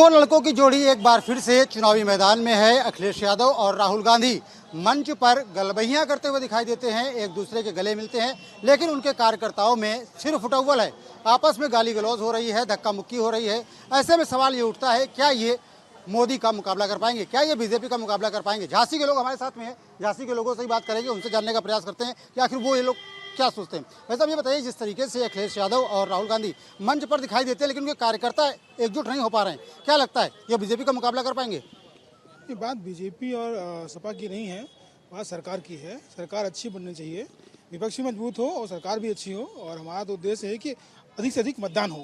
दो लड़कों की जोड़ी एक बार फिर से चुनावी मैदान में है। अखिलेश यादव और राहुल गांधी मंच पर गलबहियां करते हुए दिखाई देते हैं, एक दूसरे के गले मिलते हैं, लेकिन उनके कार्यकर्ताओं में सिर फुटौल है। आपस में गाली गलौज हो रही है, धक्का मुक्की हो रही है। ऐसे में सवाल ये उठता है, क्या ये मोदी का मुकाबला कर पाएंगे, क्या ये बीजेपी का मुकाबला कर पाएंगे? झांसी के लोग हमारे साथ में हैं, झांसी के लोगों से ही बात करेंगे, उनसे जानने का प्रयास करते हैं कि आखिर वो ये लोग क्या सोचते हैं। वैसे अब ये बताइए, जिस तरीके से अखिलेश यादव और राहुल गांधी मंच पर दिखाई देते हैं लेकिन उनके कार्यकर्ता एकजुट नहीं हो पा रहे हैं, क्या लगता है ये बीजेपी का मुकाबला कर पाएंगे? ये बात बीजेपी और सपा की नहीं है, बात सरकार की है। सरकार अच्छी बननी चाहिए, विपक्ष भी मजबूत हो और सरकार भी अच्छी हो, और हमारा तो उद्देश्य है कि अधिक से अधिक मतदान हो।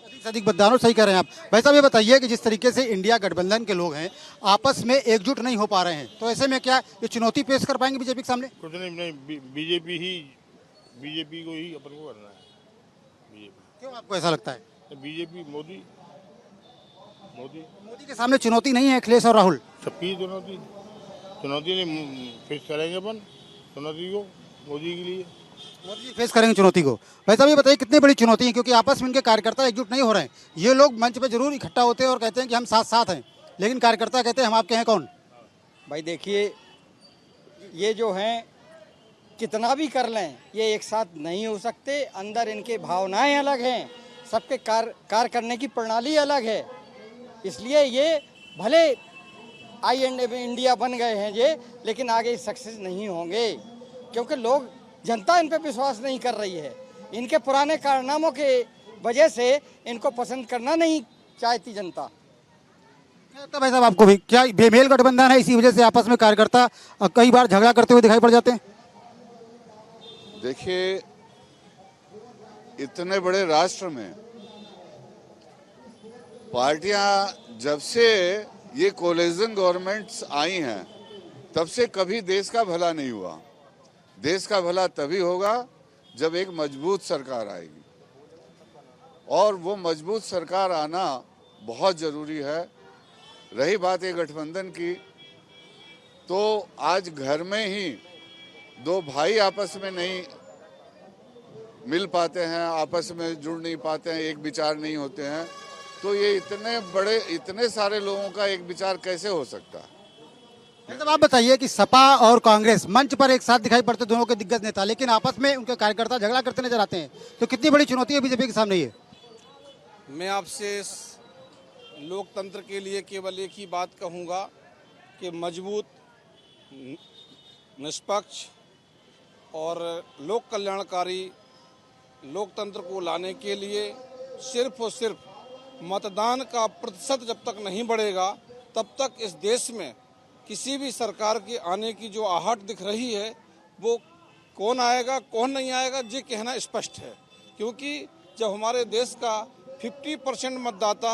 अधिक से अधिक मतदान हो, सही कह रहे हैं आप। वैसे अब ये बताइए कि जिस तरीके से इंडिया गठबंधन के लोग हैं आपस में एकजुट नहीं हो पा रहे हैं, तो ऐसे में क्या ये चुनौती पेश कर पाएंगे बीजेपी के सामने? कुछ नहीं, बीजेपी को ही अपन को करना है। बीजेपी क्यों आपको ऐसा लगता है? बीजेपी मोदी मोदी के सामने चुनौती नहीं है अखिलेश और राहुल? सबकी चुनौती नहीं फेस करेंगे अपन चुनौती को, मोदी के लिए मोदी जी फेस करेंगे चुनौती को। वैसे अब ये बताइए कितनी बड़ी चुनौती है, क्योंकि आपस में इनके कार्यकर्ता एकजुट नहीं हो रहे हैं। ये लोग मंच पे जरूर इकट्ठा होते हैं और कहते हैं कि हम साथ साथ हैं, लेकिन कार्यकर्ता कहते हैं हम आपके हैं कौन? भाई देखिए, ये जो हैं कितना भी कर लें ये एक साथ नहीं हो सकते। अंदर इनके भावनाएं अलग हैं, सबके कार्य करने की प्रणाली अलग है। इसलिए ये भले आई एंड इंडिया बन गए हैं ये, लेकिन आगे सक्सेस नहीं होंगे, क्योंकि लोग, जनता इन पे विश्वास नहीं कर रही है। इनके पुराने कारनामों के वजह से इनको पसंद करना नहीं चाहती जनता। क्या लगता है भाई साहब आपको भी, क्या बेमेल गठबंधन है, इसी वजह से आपस में कार्यकर्ता कई बार झगड़ा करते हुए दिखाई पड़ जाते हैं? देखिए, इतने बड़े राष्ट्र में पार्टियां जब से ये कोलिजन गवर्नमेंट्स आई हैं तब से कभी देश का भला नहीं हुआ। देश का भला तभी होगा जब एक मजबूत सरकार आएगी, और वो मजबूत सरकार आना बहुत ज़रूरी है। रही बात ये गठबंधन की, तो आज घर में ही दो भाई आपस में नहीं मिल पाते हैं, आपस में जुड़ नहीं पाते हैं, एक विचार नहीं होते हैं, तो ये इतने सारे लोगों का एक विचार कैसे हो सकता है? मतलब आप बताइए कि सपा और कांग्रेस मंच पर एक साथ दिखाई पड़ते दोनों के दिग्गज नेता, लेकिन आपस में उनके कार्यकर्ता झगड़ा करते नजर आते हैं, तो कितनी बड़ी चुनौती है बीजेपी के सामने ये? मैं आपसे लोकतंत्र के लिए केवल एक ही बात कहूँगा कि मजबूत, निष्पक्ष और लोक कल्याणकारी लोकतंत्र को लाने के लिए सिर्फ और सिर्फ मतदान का प्रतिशत जब तक नहीं बढ़ेगा तब तक इस देश में किसी भी सरकार के आने की जो आहट दिख रही है, वो कौन आएगा कौन नहीं आएगा ये कहना स्पष्ट है। क्योंकि जब हमारे देश का 50% मतदाता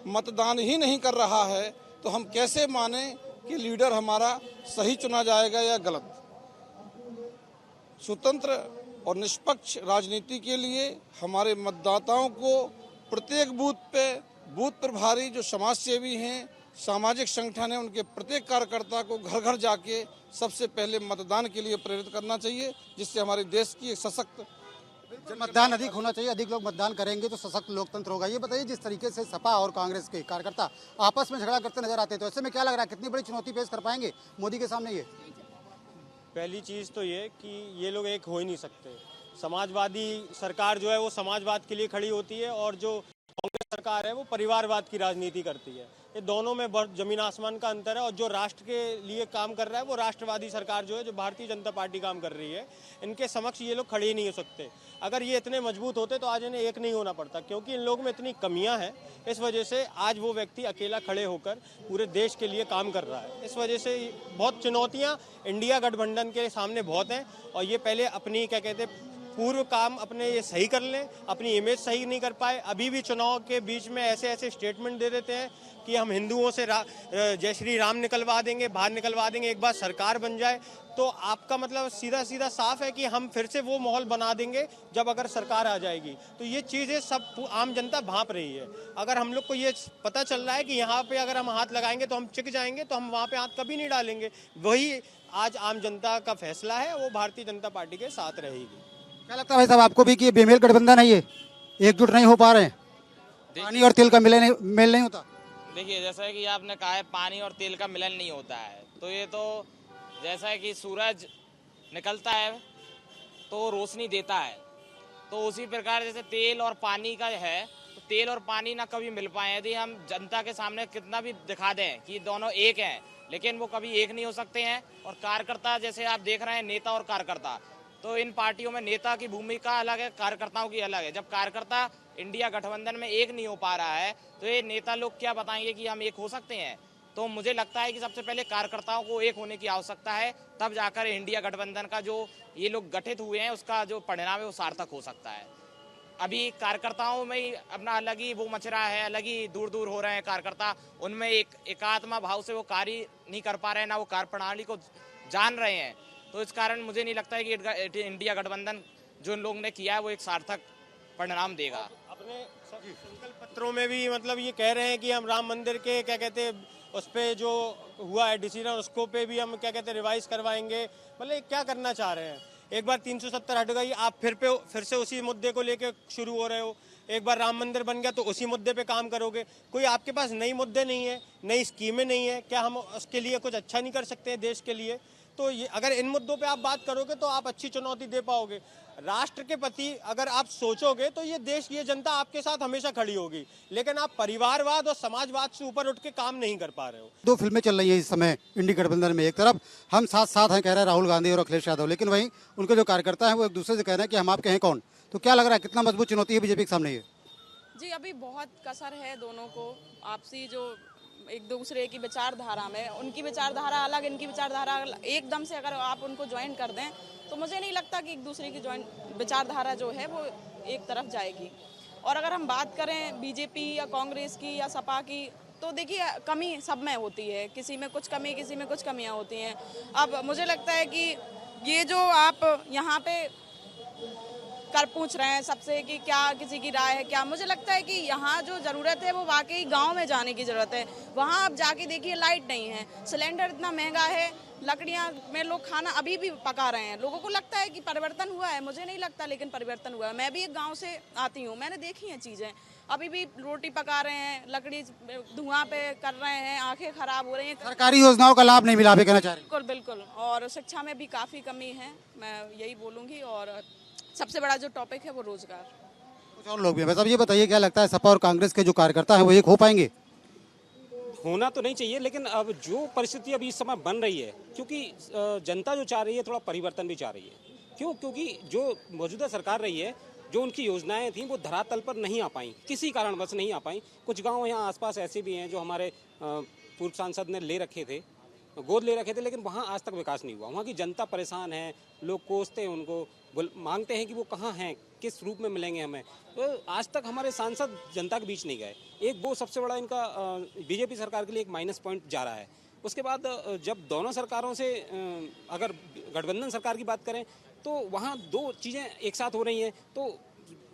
मतदान ही नहीं कर रहा है, तो हम कैसे माने कि लीडर हमारा सही चुना जाएगा या गलत? स्वतंत्र और निष्पक्ष राजनीति के लिए हमारे मतदाताओं को प्रत्येक बूथ प्रभारी जो समाज सेवी हैं, सामाजिक संगठन है, उनके प्रत्येक कार्यकर्ता को घर घर जाके सबसे पहले मतदान के लिए प्रेरित करना चाहिए, जिससे हमारे देश की एक सशक्त मतदान अधिक होना चाहिए। अधिक लोग मतदान करेंगे तो सशक्त लोकतंत्र होगा। ये बताइए, जिस तरीके से सपा और कांग्रेस के कार्यकर्ता आपस में झगड़ा करते नजर आते हैं, तो ऐसे में क्या लग रहा है कितनी बड़ी चुनौती पेश कर पाएंगे मोदी के सामने ये? पहली चीज़ तो ये कि ये लोग एक हो ही नहीं सकते। समाजवादी सरकार जो है वो समाजवाद के लिए खड़ी होती है, और जो कांग्रेस सरकार है वो परिवारवाद की राजनीति करती है। ये दोनों में बहुत जमीन आसमान का अंतर है, और जो राष्ट्र के लिए काम कर रहा है वो राष्ट्रवादी सरकार जो है, जो भारतीय जनता पार्टी काम कर रही है, इनके समक्ष ये लोग खड़े ही नहीं हो सकते। अगर ये इतने मजबूत होते तो आज इन्हें एक नहीं होना पड़ता, क्योंकि इन लोगों में इतनी कमियां हैं। इस वजह से आज वो व्यक्ति अकेला खड़े होकर पूरे देश के लिए काम कर रहा है। इस वजह से बहुत चुनौतियाँ इंडिया गठबंधन के सामने बहुत हैं, और ये पहले अपनी क्या कहते हैं पूर्व काम अपने ये सही कर लें। अपनी इमेज सही नहीं कर पाए, अभी भी चुनाव के बीच में ऐसे स्टेटमेंट दे देते हैं कि हम हिंदुओं से जय श्री राम निकलवा देंगे, बाहर निकलवा देंगे, एक बार सरकार बन जाए तो आपका मतलब सीधा सीधा साफ है कि हम फिर से वो माहौल बना देंगे जब अगर सरकार आ जाएगी। तो ये चीज़ें सब आम जनता भांप रही है। अगर हम लोग को ये पता चल रहा है कि यहाँ पे अगर हम हाथ लगाएंगे तो हम चिक जाएंगे, तो हम वहाँ पे हाथ कभी नहीं डालेंगे। वही आज आम जनता का फैसला है, वो भारतीय जनता पार्टी के साथ रहेगी। क्या लगता है भाई साहब आपको भी कि ये बेमेल गठबंधन है, ये एकजुट नहीं हो पा रहे हैं, पानी और तेल का मेल नहीं होता? देखिए, जैसा है कि आपने कहा है पानी और तेल का मिलन नहीं होता है, तो ये तो जैसा है कि सूरज निकलता है तो रोशनी देता है, तो उसी प्रकार जैसे तेल और पानी का है, तो तेल और पानी ना कभी मिल पाए। यदि हम जनता के सामने कितना भी दिखा दें कि दोनों एक हैं, लेकिन वो कभी एक नहीं हो सकते हैं। और कार्यकर्ता जैसे आप देख रहे हैं, नेता और कार्यकर्ता, तो इन पार्टियों में नेता की भूमिका अलग है, कार्यकर्ताओं की अलग है। जब कार्यकर्ता इंडिया गठबंधन में एक नहीं हो पा रहा है, तो ये नेता लोग क्या बताएंगे कि हम एक हो सकते हैं। तो मुझे लगता है कि सबसे पहले कार्यकर्ताओं को एक होने की आवश्यकता है, तब जाकर इंडिया गठबंधन का जो ये लोग गठित हुए हैं उसका जो परिणाम है वो सार्थक हो सकता है। अभी कार्यकर्ताओं में ही अपना अलग ही वो मच रहा है, अलग ही दूर दूर हो रहे हैं कार्यकर्ता, उनमें एक एकात्मा भाव से वो कार्य नहीं कर पा रहे हैं, ना वो कार्य प्रणाली को जान रहे हैं। तो इस कारण मुझे नहीं लगता है कि इंडिया गठबंधन जो इन लोगों ने किया है वो एक सार्थक परिणाम देगा। अपने संकल्प पत्रों में भी मतलब ये कह रहे हैं कि हम राम मंदिर के क्या कहते हैं उस पे जो हुआ है डिसीजन, उसको पे भी हम क्या कहते हैं रिवाइज करवाएंगे। मतलब क्या करना चाह रहे हैं? एक बार 370 हट गई, आप फिर से उसी मुद्दे को लेके शुरू हो रहे हो। एक बार राम मंदिर बन गया तो उसी मुद्दे पे काम करोगे। कोई आपके पास नई मुद्दे नहीं है, नई स्कीमें नहीं है, क्या हम उसके लिए कुछ अच्छा नहीं कर सकते हैं देश के लिए? तो ये अगर इन मुद्दों पे आप बात करोगे तो आप अच्छी चुनौती दे पाओगे। राष्ट्र के प्रति अगर आप सोचोगे तो ये देश, ये जनता आपके साथ हमेशा खड़ी होगी, लेकिन आप परिवारवाद और समाजवाद से ऊपर उठ के काम नहीं कर पा रहे हो। दो फिल्में चल रही हैं इस समय इंडी गठबंधन में। एक तरफ हम साथ साथ हैं कह रहे हैं राहुल गांधी और अखिलेश यादव, लेकिन वहीं उनके जो कार्यकर्ता हैं वो एक दूसरे से कह रहे हैं कि हम आपके हैं कौन। तो क्या लग रहा है कितना मजबूत चुनौती है बीजेपी के सामने ये? जी, अभी बहुत कसर है दोनों को आपसी, जो एक दूसरे की विचारधारा में, उनकी विचारधारा अलग, इनकी विचारधारा अलग। एकदम से अगर आप उनको ज्वाइन कर दें तो मुझे नहीं लगता कि एक दूसरे की विचारधारा जो है वो एक तरफ जाएगी। और अगर हम बात करें बीजेपी या कांग्रेस की या सपा की, तो देखिए कमी सब में होती है, किसी में कुछ कमी, किसी में कुछ कमियां होती हैं। अब मुझे लगता है कि ये जो आप यहाँ पे कर पूछ रहे हैं सबसे कि क्या किसी की राय है, क्या, मुझे लगता है कि यहाँ जो ज़रूरत है वो वाकई गांव में जाने की ज़रूरत है। वहाँ आप जाके देखिए लाइट नहीं है, सिलेंडर इतना महंगा है, लकड़ियाँ में लोग खाना अभी भी पका रहे हैं। लोगों को लगता है कि परिवर्तन हुआ है, मुझे नहीं लगता, लेकिन परिवर्तन हुआ है। मैं भी एक गाँव से आती हूँ, मैंने देखी हैं चीज़ें। अभी भी रोटी पका रहे हैं, लकड़ी धुआं पे कर रहे हैं, आंखें खराब हो रही हैं। सरकारी योजनाओं का लाभ नहीं मिला, कहना चाह रहे हैं? बिल्कुल बिल्कुल। और शिक्षा में भी काफ़ी कमी है, मैं यही बोलूँगी। और सबसे बड़ा जो टॉपिक है वो रोजगार। कुछ और लोग भी हैं। बस अब ये बताइए क्या लगता है सपा और कांग्रेस के जो कार्यकर्ता हैं वो एक हो पाएंगे? होना तो नहीं चाहिए, लेकिन अब जो परिस्थिति अभी इस समय बन रही है, क्योंकि जनता जो चाह रही है थोड़ा परिवर्तन भी चाह रही है। क्यों? क्योंकि जो मौजूदा सरकार रही है, जो उनकी योजनाएं थी वो धरातल पर नहीं आ पाई, किसी कारणवश नहीं आ पाई। कुछ गांव यहाँ आसपास ऐसे भी हैं जो हमारे पूर्व सांसद ने ले रखे थे, गोद ले रखे थे, लेकिन वहाँ आज तक विकास नहीं हुआ। वहाँ की जनता परेशान है, लोग कोसते हैं उनको, मांगते हैं कि वो कहाँ हैं, किस रूप में मिलेंगे हमें। तो आज तक हमारे सांसद जनता के बीच नहीं गए। एक वो सबसे बड़ा इनका बीजेपी सरकार के लिए एक माइनस पॉइंट जा रहा है। उसके बाद जब दोनों सरकारों से अगर गठबंधन सरकार की बात करें तो वहाँ दो चीज़ें एक साथ हो रही हैं, तो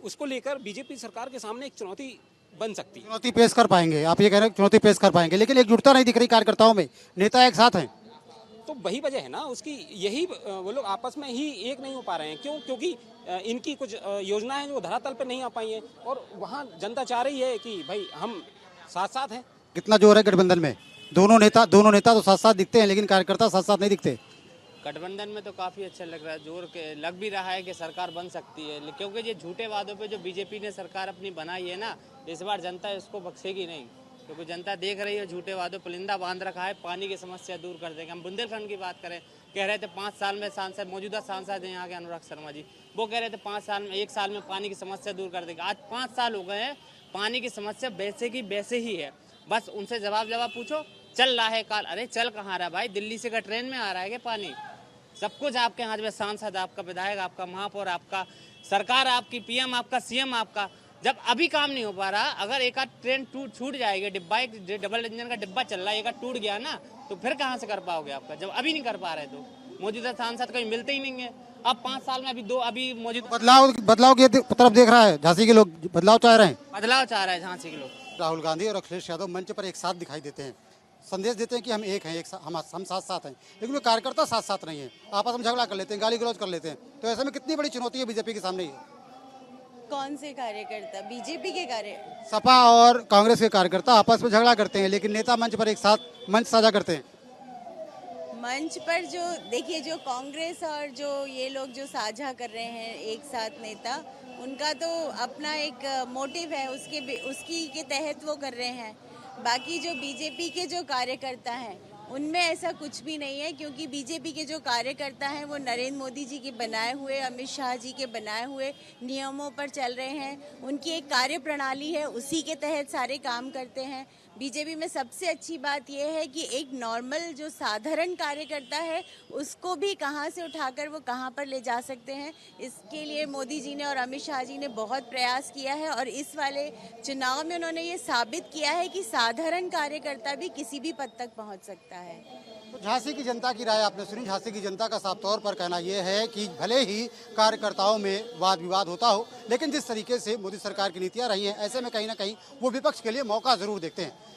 उसको लेकर बीजेपी सरकार के सामने एक चुनौती बन सकती है। चुनौती पेश कर पाएंगे, आप ये कह रहे हैं चुनौती पेश कर पाएंगे, लेकिन एकजुटता नहीं दिख रही कार्यकर्ताओं में, नेता एक साथ हैं। तो वही वजह है ना उसकी, यही वो लोग आपस में ही एक नहीं हो पा रहे हैं। क्यों? क्योंकि इनकी कुछ योजनाएं हैं जो धरातल पर नहीं आ पाई हैं, और वहाँ जनता चाह रही है कि भाई हम साथ साथ हैं। कितना जोर है गठबंधन में? दोनों नेता तो साथ साथ दिखते हैं, लेकिन कार्यकर्ता साथ साथ नहीं दिखते। गठबंधन में तो काफ़ी अच्छा लग रहा है, जोर के लग भी रहा है कि सरकार बन सकती है, क्योंकि ये झूठे वादों पे जो बीजेपी ने सरकार अपनी बनाई है ना, इस बार जनता इसको बख्शेगी नहीं। क्योंकि जनता देख रही है झूठे वादों पुलिंदा बांध रखा है, पानी की समस्या दूर कर देंगे। हम बुंदेलखंड की बात करें, कह रहे थे 5 साल में सांसद, मौजूदा सांसद हैं यहाँ के अनुराग शर्मा जी, वो कह रहे थे 5 साल में, 1 साल में पानी की समस्या दूर कर देंगे। आज 5 साल हो गए हैं, पानी की समस्या वैसे की वैसे ही है। बस उनसे जवाब पूछो, चल रहा है काल, अरे चल कहाँ रहा भाई, दिल्ली से का ट्रेन में आ रहा है क्या पानी? सब कुछ आपके हाथ में, सांसद आपका, विधायक आपका, महापौर आपका, सरकार आपकी, पीएम आपका, सीएम आपका। जब अभी काम नहीं हो पा रहा, अगर एक आध ट्रेन छूट जाएगी, डिब्बा, एक डबल इंजन का डिब्बा चल रहा है, एक आध टूट गया ना, तो फिर कहाँ से कर पाओगे आपका, जब अभी नहीं कर पा रहे। तो मौजूदा सांसद कहीं मिलते ही नहीं है। अब 5 साल में अभी मौजूदा बदलाव की तरफ देख रहा है झांसी के लोग, बदलाव चाह रहे हैं, बदलाव चाह रहे हैं झांसी के लोग। राहुल गांधी और अखिलेश यादव मंच पर एक साथ दिखाई देते हैं, संदेश देते हैं कि हम एक हैं, हम साथ साथ हैं, लेकिन वो कार्यकर्ता साथ साथ नहीं है, आपस में झगड़ा कर लेते हैं, गाली गलौज कर लेते हैं। तो ऐसे में कितनी बड़ी चुनौती है बीजेपी के सामने ये? कौन से कार्यकर्ता? बीजेपी के सपा और कांग्रेस के कार्यकर्ता आपस में झगड़ा करते हैं, लेकिन नेता मंच पर एक साथ मंच साझा करते हैं। मंच पर जो देखिए, जो कांग्रेस और जो ये लोग जो साझा कर रहे हैं एक साथ नेता, उनका तो अपना एक मोटिव है, उसकी के तहत वो कर रहे हैं। बाकी जो बीजेपी के जो कार्यकर्ता हैं उनमें ऐसा कुछ भी नहीं है, क्योंकि बीजेपी के जो कार्यकर्ता हैं वो नरेंद्र मोदी जी के बनाए हुए, अमित शाह जी के बनाए हुए नियमों पर चल रहे हैं। उनकी एक कार्य प्रणाली है, उसी के तहत सारे काम करते हैं। बीजेपी में सबसे अच्छी बात यह है कि एक नॉर्मल जो साधारण कार्यकर्ता है उसको भी कहां से उठाकर वो कहां पर ले जा सकते हैं, इसके लिए मोदी जी ने और अमित शाह जी ने बहुत प्रयास किया है। और इस वाले चुनाव में उन्होंने ये साबित किया है कि साधारण कार्यकर्ता भी किसी भी पद तक पहुंच सकता है। तो झांसी की जनता की राय आपने सुनी। झांसी की जनता का साफ तौर पर कहना यह है कि भले ही कार्यकर्ताओं में वाद विवाद होता हो, लेकिन जिस तरीके से मोदी सरकार की नीतियां रही हैं, ऐसे में कहीं ना कहीं वो विपक्ष के लिए मौका जरूर देखते हैं।